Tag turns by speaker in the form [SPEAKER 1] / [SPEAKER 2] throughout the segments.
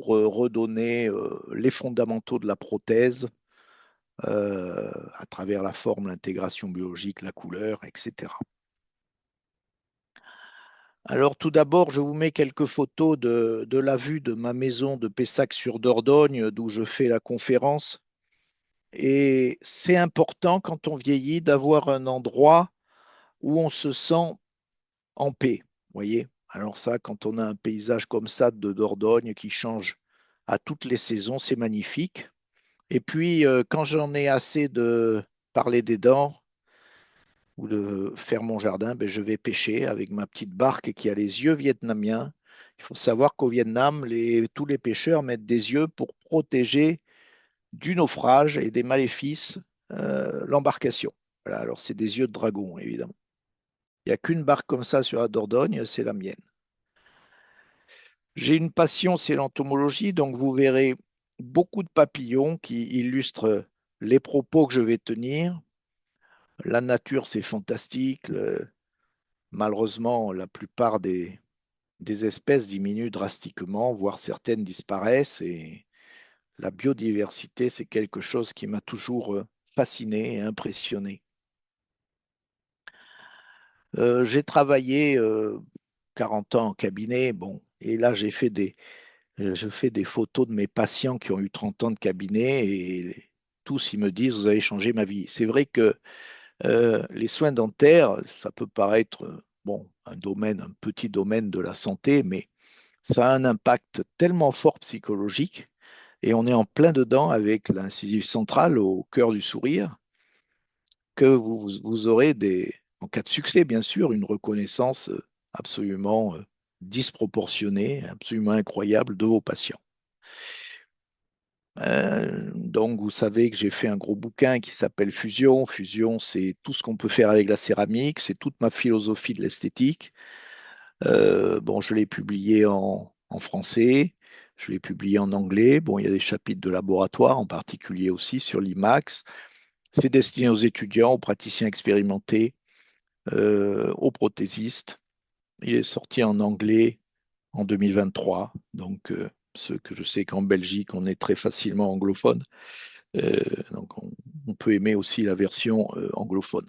[SPEAKER 1] pour redonner les fondamentaux de la prothèse à travers la forme, l'intégration biologique, la couleur, etc. Alors tout d'abord, je vous mets quelques photos de la vue de ma maison de Pessac-sur-Dordogne, d'où je fais la conférence. Et c'est important quand on vieillit d'avoir un endroit où on se sent en paix. Vous voyez? Alors ça, quand on a un paysage comme ça de Dordogne qui change à toutes les saisons, c'est magnifique. Et puis, quand j'en ai assez de parler des dents ou de faire mon jardin, ben, je vais pêcher avec ma petite barque qui a les yeux vietnamiens. Il faut savoir qu'au Vietnam, tous les pêcheurs mettent des yeux pour protéger du naufrage et des maléfices l'embarcation. Voilà, alors c'est des yeux de dragon, évidemment. Il n'y a qu'une barque comme ça sur la Dordogne, c'est la mienne. J'ai une passion, c'est l'entomologie, donc vous verrez beaucoup de papillons qui illustrent les propos que je vais tenir. La nature, c'est fantastique. Malheureusement, la plupart des espèces diminuent drastiquement, voire certaines disparaissent. Et la biodiversité, c'est quelque chose qui m'a toujours fasciné et impressionné. J'ai travaillé 40 ans en cabinet, bon, et là je fais des photos de mes patients qui ont eu 30 ans de cabinet et tous ils me disent, vous avez changé ma vie. C'est vrai que les soins dentaires, ça peut paraître bon, un petit domaine de la santé, mais ça a un impact tellement fort psychologique et on est en plein dedans avec l'incisive centrale au cœur du sourire que vous aurez en cas de succès, bien sûr, une reconnaissance absolument disproportionnée, absolument incroyable de vos patients. Donc, vous savez que j'ai fait un gros bouquin qui s'appelle Fusion. Fusion, c'est tout ce qu'on peut faire avec la céramique, c'est toute ma philosophie de l'esthétique. Bon, je l'ai publié en français, je l'ai publié en anglais. Bon, il y a des chapitres de laboratoire, en particulier aussi sur l'IMAX. C'est destiné aux étudiants, aux praticiens expérimentés, aux prothésistes. Il est sorti en anglais en 2023. Donc, ce que je sais qu'en Belgique, on est très facilement anglophone. Euh, donc, on peut aimer aussi la version anglophone.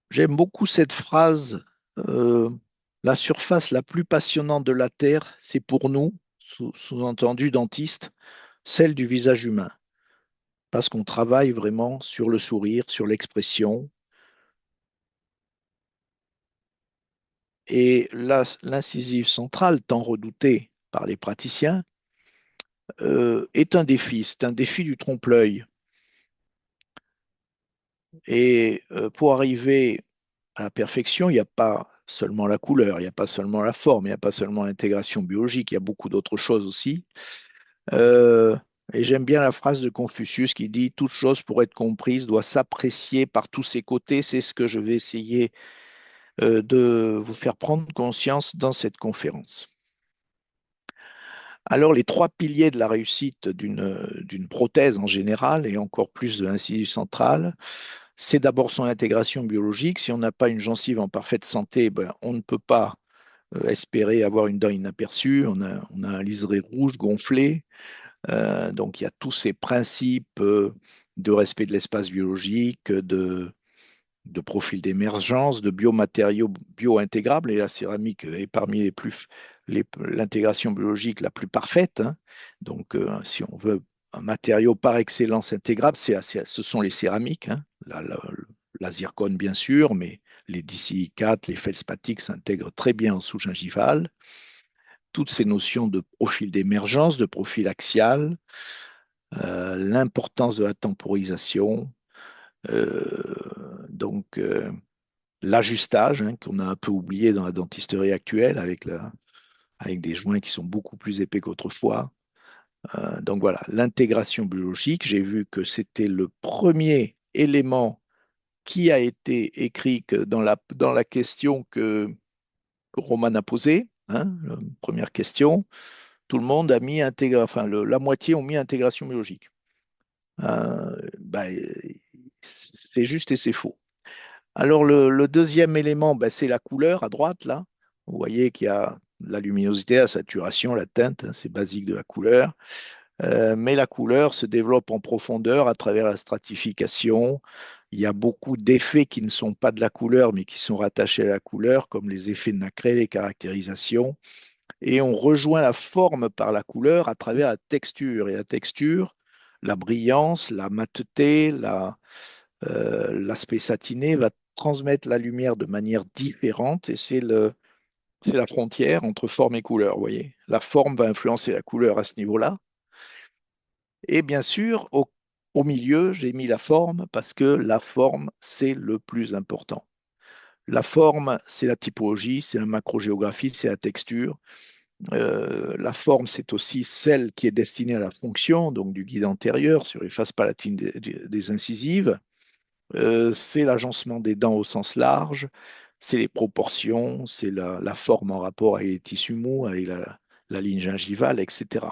[SPEAKER 1] J'aime beaucoup cette phrase, euh, la surface la plus passionnante de la Terre, c'est pour nous, sous-entendu dentiste, celle du visage humain, parce qu'on travaille vraiment sur le sourire, sur l'expression, et l'incisive centrale, tant redoutée par les praticiens, est un défi, c'est un défi du trompe-l'œil. Et pour arriver à la perfection, il n'y a pas seulement la couleur, il n'y a pas seulement la forme, il n'y a pas seulement l'intégration biologique, il y a beaucoup d'autres choses aussi. Euh, et j'aime bien la phrase de Confucius qui dit: toute chose pour être comprise doit s'apprécier par tous ses côtés. C'est ce que je vais essayer de vous faire prendre conscience dans cette conférence. Alors, les trois piliers de la réussite d'une prothèse en général, et encore plus de l'incisive centrale, c'est d'abord son intégration biologique. Si on n'a pas une gencive en parfaite santé, ben, on ne peut pas espérer avoir une dent inaperçue. On a un liseré rouge gonflé. Donc il y a tous ces principes de respect de l'espace biologique, de profil d'émergence, de biomatériaux bio-intégrables. Et la céramique est parmi l'intégration biologique la plus parfaite, hein. Donc si on veut un matériau par excellence intégrable, ce sont les céramiques, hein. La zircone, bien sûr, mais les disilicates, les feldspathiques s'intègrent très bien en sous-gingivale. Toutes ces notions de profil d'émergence, de profil axial, l'importance de la temporisation, donc l'ajustage, hein, qu'on a un peu oublié dans la dentisterie actuelle avec des joints qui sont beaucoup plus épais qu'autrefois. Donc voilà, l'intégration biologique, j'ai vu que c'était le premier élément qui a été écrit dans la question que Roman a posée, hein, la première question. Tout le monde a mis enfin la moitié ont mis intégration biologique. Ben, c'est juste et c'est faux. Alors le deuxième élément, ben, c'est la couleur à droite là. Vous voyez qu'il y a la luminosité, la saturation, la teinte, hein, c'est basique de la couleur. Mais la couleur se développe en profondeur à travers la stratification. Il y a beaucoup d'effets qui ne sont pas de la couleur, mais qui sont rattachés à la couleur, comme les effets de Nacré, les caractérisations. Et on rejoint la forme par la couleur à travers la texture. Et la texture, la brillance, la mateté, l'aspect satiné va transmettre la lumière de manière différente. Et c'est la frontière entre forme et couleur, vous voyez. La forme va influencer la couleur à ce niveau-là. Et bien sûr, au milieu, j'ai mis la forme parce que la forme, c'est le plus important. La forme, c'est la typologie, c'est la macrogéographie, c'est la texture. La forme, c'est aussi celle qui est destinée à la fonction, donc du guide antérieur sur les faces palatines des incisives. C'est l'agencement des dents au sens large, c'est les proportions, c'est la forme en rapport avec les tissus mous, avec la ligne gingivale, etc.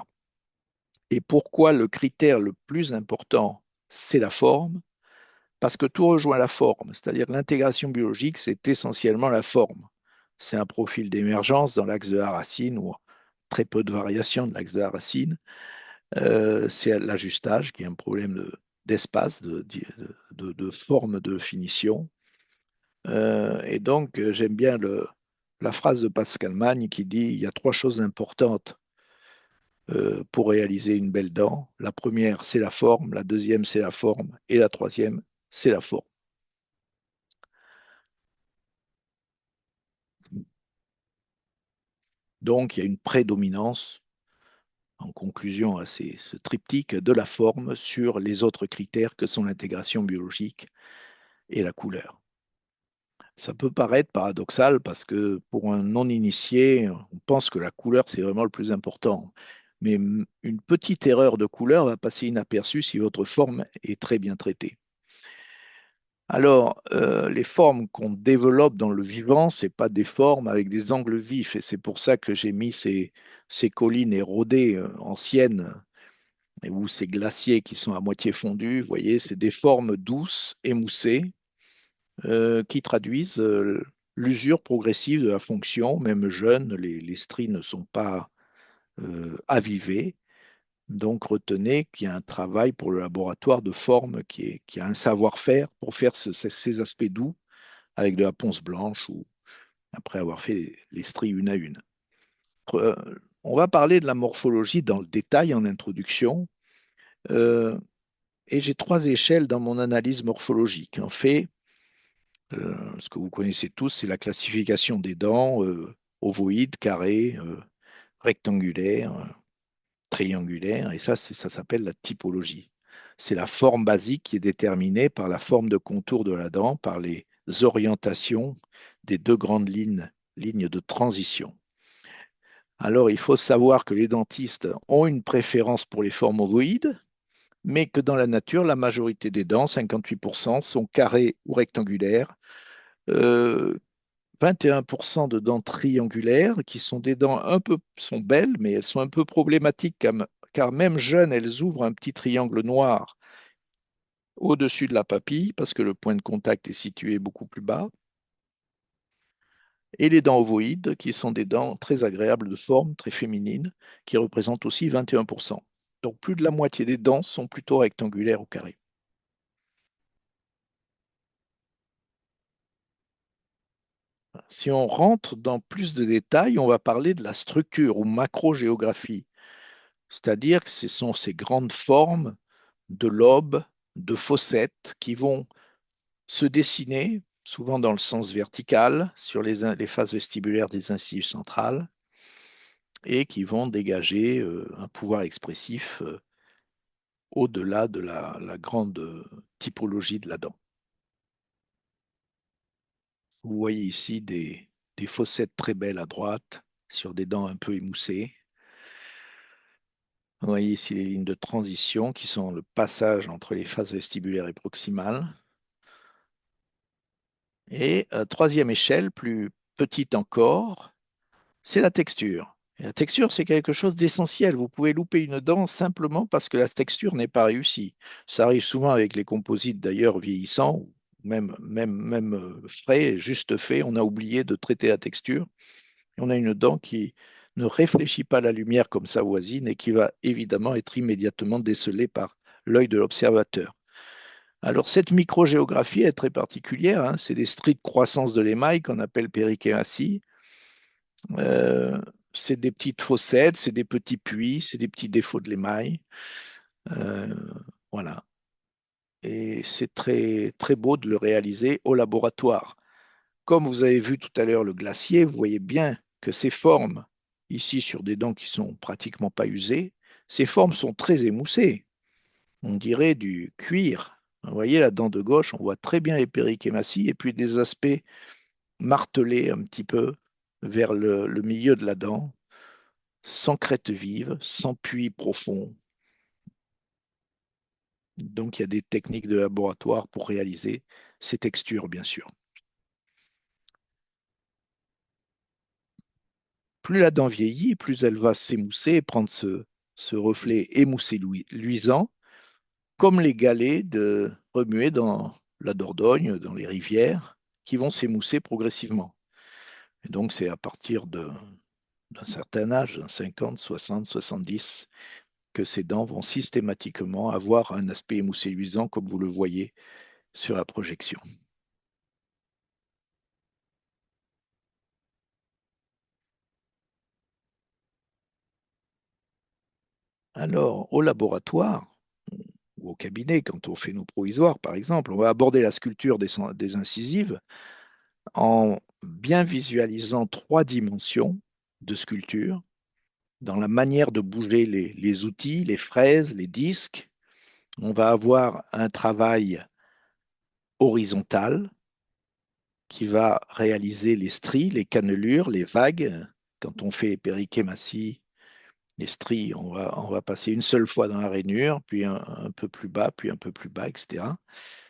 [SPEAKER 1] Et pourquoi le critère le plus important, c'est la forme? Parce que tout rejoint la forme, c'est-à-dire l'intégration biologique, c'est essentiellement la forme. C'est un profil d'émergence dans l'axe de la racine ou très peu de variations de l'axe de la racine. C'est l'ajustage qui est un problème d'espace, de forme de finition. Et donc, j'aime bien la phrase de Pascal Magne qui dit il y a trois choses importantes pour réaliser une belle dent. La première, c'est la forme, la deuxième, c'est la forme, et la troisième, c'est la forme. Donc, il y a une prédominance, en conclusion à ce triptyque, de la forme sur les autres critères que sont l'intégration biologique et la couleur. Ça peut paraître paradoxal parce que pour un non-initié, on pense que la couleur, c'est vraiment le plus important. Mais une petite erreur de couleur va passer inaperçue si votre forme est très bien traitée. Alors, les formes qu'on développe dans le vivant, ce n'est pas des formes avec des angles vifs. Et c'est pour ça que j'ai mis ces collines érodées anciennes ou ces glaciers qui sont à moitié fondus. Vous voyez, c'est des formes douces, émoussées, qui traduisent l'usure progressive de la fonction. Même jeunes, les stries ne sont pas avivées. Donc, retenez qu'il y a un travail pour le laboratoire de forme qui a un savoir-faire pour faire ces aspects doux avec de la ponce blanche ou après avoir fait les stries une à une. Euh, on va parler de la morphologie dans le détail en introduction. Euh, et j'ai trois échelles dans mon analyse morphologique. En fait, ce que vous connaissez tous, c'est la classification des dents, ovoïdes, carrées, rectangulaires, triangulaires, et ça s'appelle la typologie. C'est la forme basique qui est déterminée par la forme de contour de la dent, par les orientations des deux grandes lignes de transition. Alors, il faut savoir que les dentistes ont une préférence pour les formes ovoïdes, mais que dans la nature, la majorité des dents, 58%, sont carrées ou rectangulaires. Euh, 21% de dents triangulaires, qui sont des dents sont belles, mais elles sont un peu problématiques, car même jeunes, elles ouvrent un petit triangle noir au-dessus de la papille, parce que le point de contact est situé beaucoup plus bas. Et les dents ovoïdes, qui sont des dents très agréables de forme, très féminines, qui représentent aussi 21%. Donc plus de la moitié des dents sont plutôt rectangulaires ou carrées. Si on rentre dans plus de détails, on va parler de la structure ou macrogéographie, c'est-à-dire que ce sont ces grandes formes de lobes, de fossettes qui vont se dessiner, souvent dans le sens vertical, sur les faces vestibulaires des incisives centrales, et qui vont dégager un pouvoir expressif au-delà de la grande typologie de la dent. Vous voyez ici des fossettes très belles à droite, sur des dents un peu émoussées. Vous voyez ici les lignes de transition qui sont le passage entre les faces vestibulaires et proximales. Et troisième échelle, plus petite encore, c'est la texture. Et la texture, c'est quelque chose d'essentiel. Vous pouvez louper une dent simplement parce que la texture n'est pas réussie. Ça arrive souvent avec les composites d'ailleurs vieillissants, ou même frais, juste fait, on a oublié de traiter la texture. Et on a une dent qui ne réfléchit pas la lumière comme sa voisine et qui va évidemment être immédiatement décelée par l'œil de l'observateur. Alors cette microgéographie est très particulière, hein. C'est des stries de croissance de l'émail qu'on appelle périchématie. Euh, c'est des petites fossettes, c'est des petits puits, c'est des petits défauts de l'émail. Euh, voilà. Et c'est très, très beau de le réaliser au laboratoire. Comme vous avez vu tout à l'heure le glacier, vous voyez bien que ces formes, ici sur des dents qui sont pratiquement pas usées, ces formes sont très émoussées. On dirait du cuir. Vous voyez la dent de gauche, on voit très bien les périchématies et puis des aspects martelés un petit peu vers le milieu de la dent, sans crête vive, sans puits profond. Donc il y a des techniques de laboratoire pour réaliser ces textures, bien sûr. Plus la dent vieillit, plus elle va s'émousser et prendre ce reflet émoussé luisant, comme les galets de remuer dans la Dordogne, dans les rivières, qui vont s'émousser progressivement. Et donc c'est à partir d'un certain âge, 50, 60, 70, que ces dents vont systématiquement avoir un aspect émoussé luisant, comme vous le voyez sur la projection. Alors, au laboratoire ou au cabinet, quand on fait nos provisoires, par exemple, on va aborder la sculpture des incisives en bien visualisant trois dimensions de sculpture dans la manière de bouger les outils, les fraises, les disques. On va avoir un travail horizontal qui va réaliser les stries, les cannelures, les vagues. Quand on fait périchématie, les stries, on va passer une seule fois dans la rainure, puis un peu plus bas, puis un peu plus bas, etc.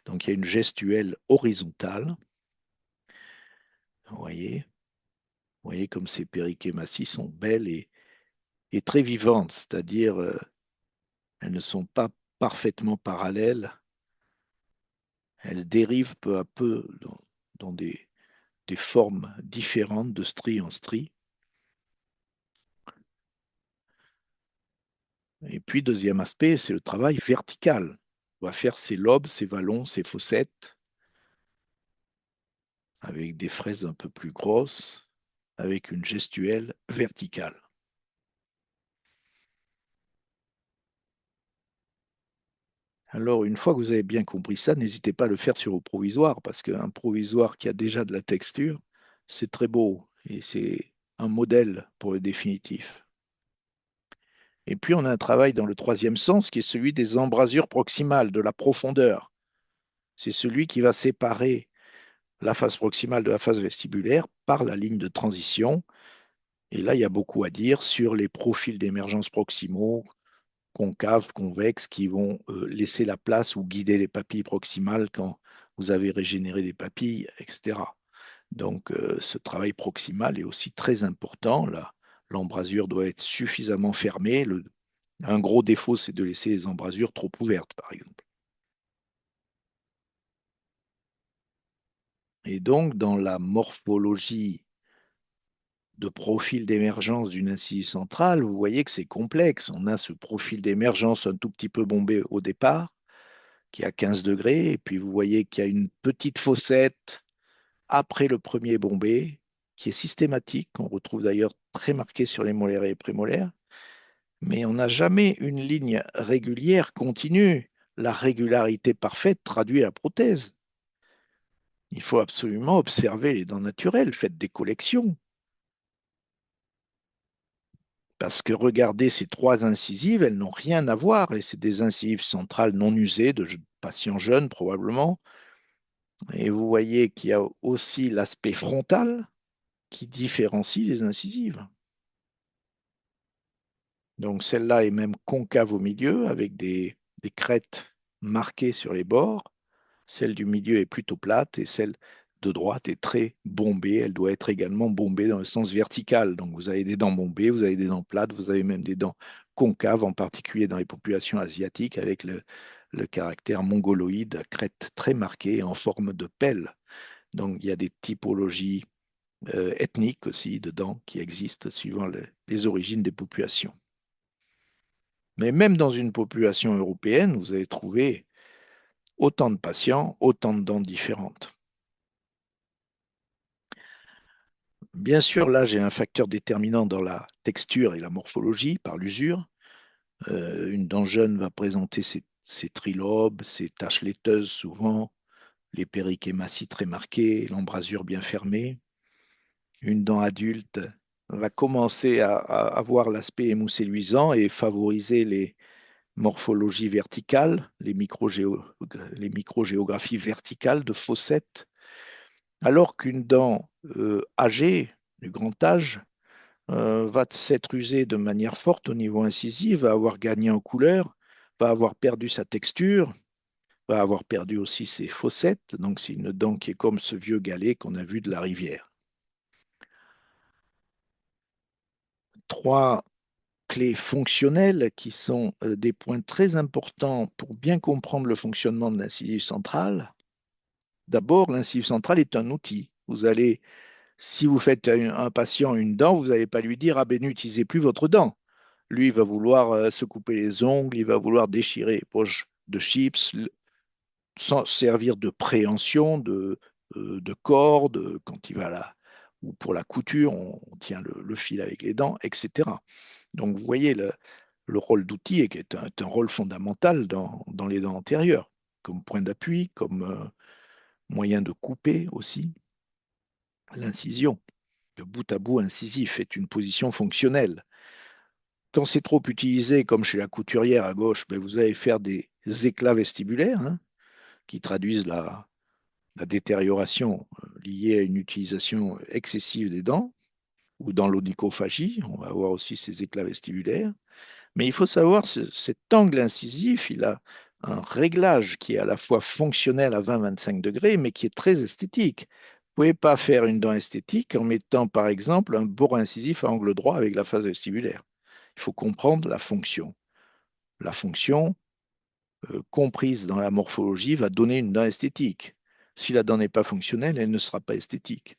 [SPEAKER 1] Donc il y a une gestuelle horizontale. Vous voyez comme ces périchématies sont belles et très vivantes, c'est-à-dire elles ne sont pas parfaitement parallèles, elles dérivent peu à peu dans des formes différentes de stries en stries. Et puis, deuxième aspect, c'est le travail vertical. On va faire ses lobes, ses vallons, ses fossettes, avec des fraises un peu plus grosses, avec une gestuelle verticale. Alors, une fois que vous avez bien compris ça, n'hésitez pas à le faire sur vos provisoires, parce qu'un provisoire qui a déjà de la texture, c'est très beau et c'est un modèle pour le définitif. Et puis, on a un travail dans le troisième sens qui est celui des embrasures proximales, de la profondeur. C'est celui qui va séparer la face proximale de la face vestibulaire par la ligne de transition. Et là, il y a beaucoup à dire sur les profils d'émergence proximaux, concaves, convexes, qui vont laisser la place ou guider les papilles proximales quand vous avez régénéré des papilles, etc. Donc, ce travail proximal est aussi très important. Là, l'embrasure doit être suffisamment fermée. Un gros défaut, c'est de laisser les embrasures trop ouvertes, par exemple. Et donc, dans la morphologie de profil d'émergence d'une incisive centrale, vous voyez que c'est complexe. On a ce profil d'émergence un tout petit peu bombé au départ, qui est à 15 degrés, et puis vous voyez qu'il y a une petite fossette après le premier bombé, qui est systématique, qu'on retrouve d'ailleurs très marqué sur les molaires et les prémolaires, mais on n'a jamais une ligne régulière continue. La régularité parfaite traduit la prothèse. Il faut absolument observer les dents naturelles, faites des collections. Parce que regardez ces trois incisives, elles n'ont rien à voir et c'est des incisives centrales non usées de patients jeunes probablement. Et vous voyez qu'il y a aussi l'aspect frontal qui différencie les incisives. Donc celle-là est même concave au milieu avec des crêtes marquées sur les bords. Celle du milieu est plutôt plate et celle de droite est très bombée. Elle doit être également bombée dans le sens vertical. Donc vous avez des dents bombées, vous avez des dents plates, vous avez même des dents concaves, en particulier dans les populations asiatiques, avec le caractère mongoloïde à crête très marquée en forme de pelle. Donc il y a des typologies ethniques aussi dedans qui existent suivant les origines des populations. Mais même dans une population européenne, vous allez trouver autant de patients, autant de dents différentes. Bien sûr, là, j'ai un facteur déterminant dans la texture et la morphologie par l'usure. Une dent jeune va présenter ses trilobes, ses taches laiteuses souvent, les périchématies très marquées, l'embrasure bien fermée. Une dent adulte va commencer à avoir l'aspect émoussé luisant et favoriser les morphologies verticales, les microgéographies verticales de fossettes, alors qu'une dent âgée, du grand âge, va s'être usée de manière forte au niveau incisif, va avoir gagné en couleur, va avoir perdu sa texture, va avoir perdu aussi ses fossettes. Donc c'est une dent qui est comme ce vieux galet qu'on a vu de la rivière. Trois clés fonctionnelles qui sont des points très importants pour bien comprendre le fonctionnement de l'incisive centrale. D'abord, l'incisive centrale est un outil. Vous allez, si vous faites à un patient une dent, vous n'allez pas lui dire, ah ben n'utilisez plus votre dent. Lui, il va vouloir se couper les ongles, il va vouloir déchirer les poches de chips, sans servir de préhension, de corde, quand il va là, ou pour la couture, on tient le fil avec les dents, etc. Donc, vous voyez, le rôle d'outil est un rôle fondamental dans les dents antérieures, comme point d'appui, comme moyen de couper aussi. L'incision, le bout à bout incisif, est une position fonctionnelle. Quand c'est trop utilisé, comme chez la couturière à gauche, ben vous allez faire des éclats vestibulaires, hein, qui traduisent la détérioration liée à une utilisation excessive des dents, ou dans l'onychophagie, on va avoir aussi ces éclats vestibulaires. Mais il faut savoir, cet angle incisif, il a un réglage qui est à la fois fonctionnel à 20-25 degrés, mais qui est très esthétique. Vous ne pouvez pas faire une dent esthétique en mettant, par exemple, un bord incisif à angle droit avec la face vestibulaire. Il faut comprendre la fonction. La fonction, comprise dans la morphologie, va donner une dent esthétique. Si la dent n'est pas fonctionnelle, elle ne sera pas esthétique.